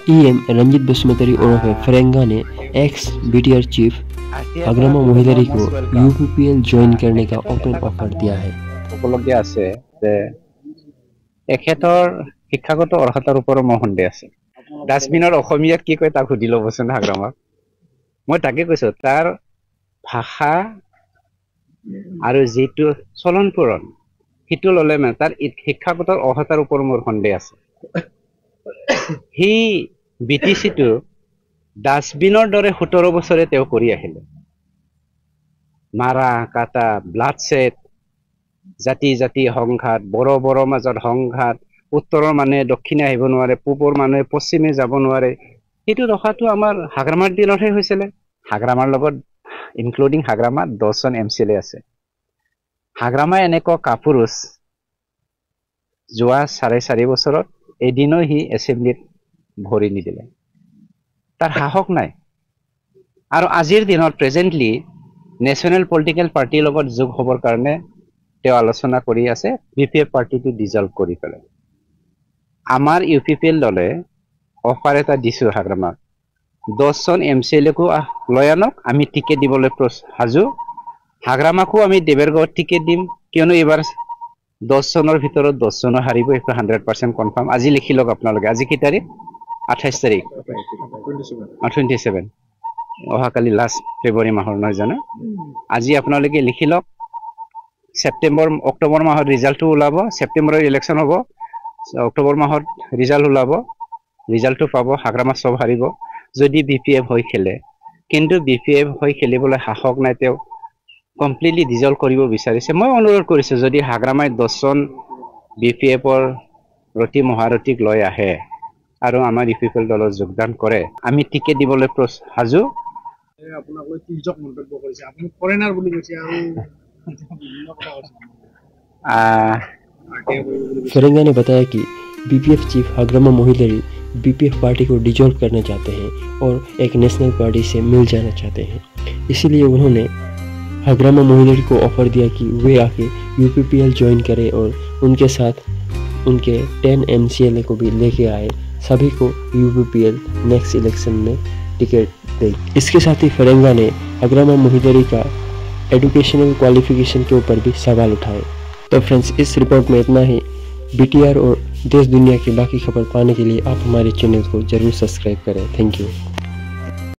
EM Ranjit Basumatary उर्फ फरेंगा ने x BTR chief Hagrama मोहिदारी को यूपीपीएल ज्वाइन करने का ओपन ऑफर दिया है। उपलब्धि আছে যে এখেতৰ শিক্ষাগত অৰ্হতাৰ ওপৰত মই সন্দেহ আছে। ডাষ্টবিনৰ অসমীয়াত কি কয় তাক সুধি ল'বচোন হাগ্ৰামাক। মই তাকে কৈছো তাৰ ভাষা আৰু যেটো চলন পূৰণ সেইটো ললে মানে তাৰ শিক্ষাগত অৰ্হতাৰ ওপৰত মোৰ সন্দেহ আছে। হি বিটিচিটো ডাষ্টবিনৰ দৰে 17 বছৰে তেওঁ কৰি আহিলে। মাৰা কাটা ব্লাডশেড জাতি জাতি সংঘাত বড় মাজত সংঘাত উত্তৰৰ মানুহে দক্ষিণে আহিব নোৱাৰে পূবৰ মানুহে পশ্চিমে যাব নোৱাৰে সেইটো ৰখাটো আমাৰ হাগ্ৰামাৰ দিনতহে হৈছিল। হাগ্ৰামাৰ লগত ইনক্লুডিং হাগ্ৰামা 10 জন এমচিএলএ আছে। হাগ্ৰামা এনেকুৱা কাপুৰুষ যোৱা 4.5 বছৰত এদিনো হি এছেম্বলিত ভৰি নিদিলে। তাৰ সাহস নাই। আৰু আজিৰ দিনত প্ৰেজেন্টলি নেশ্যনেল পলিটিকেল পাৰ্টিৰ লগত যোগ হ'বৰ কাৰণে তেওঁ আলোচনা কৰি আছে বিপিএফ পাৰ্টিটো ডিজলভ কৰি পেলাই। আমাৰ ইউপিপিএল দলে অফাৰ এটা দিছো হাগ্ৰামাক 10 জন এমচিএলএকো লৈ আনক আমি টিকেট দিবলৈ সাজু। হাগ্ৰামাকো আমি দেৱৰগড়ত টিকেট দিম কিয়নো এবাৰ 10 জনৰ ভিতৰত 10 জন হাৰিব এইটো 100% কনফাৰ্ম। আজি লিখি লওক আপোনালোকে। আজি কি তাৰিখ? 28 তাৰিখ 27 অহাকালি লাষ্ট ফেব্ৰুৱাৰী মাহৰ নহয় জানো। আজি আপোনালোকে লিখি লওক। সেপ্টেম্বৰ অক্টোবৰ মাহত ৰিজাল্টটো ওলাব। সেপ্টেম্বৰৰ ইলেকশ্যন হ'ব। অক্টোবৰ মাহত ৰিজাল্ট ওলাব। ৰিজাল্টটো পাব হাগ্ৰামা সব হাৰিব যদি বিপিএফ হৈ খেলে। কিন্তু বিপিএফ হৈ খেলিবলৈ সাহস নাই। তেওঁ কমপ্লিটলি ডিজলভ কৰিব বিচাৰিছে। মই অনুৰোধ কৰিছো যদি হাগ্ৰামাই 10 জন বিপিএফৰ ৰতি মহাৰথীক লৈ আহে আৰু আমাৰ ইউপিপিএল দলত যোগদান কৰে আমি টিকেট দিবলৈ সাজু। আপোনাক লৈ তিৰ্যক মন্তব্য কৰিছে আপুনি ফৰেনাৰ বুলি কৈছে আৰু फरेंगा ने बताया कि BPF chief Hagrama Mohilary BPF party को डिजोल्व करना चाहते हैं और एक नेशनल पार्टी से मिल जाना चाहते हैं। इसीलिए उन्होंने हाग्रामा मोहिदारी को ऑफर दिया कि वे आके यूपीपीएल ज्वाइन करें और उनके साथ उनके 10 एमसीएलए को भी लेके आए। सभी को यूपीपीएल नेक्स्ट इलेक्शन में टिकट दे। इसके साथ ही फरेंगा ने हाग्रामा मोहिदारी का एजुकेशनल क्वालिफिकेशन के ऊपर भी सवाल उठाए। तो फ्रेंड्स इस रिपोर्ट में इतना ही। बीटीआर और देश दुनिया की बाकी खबर पाने के लिए आप हमारे चैनल को जरूर सब्सक्राइब करें। Thank you.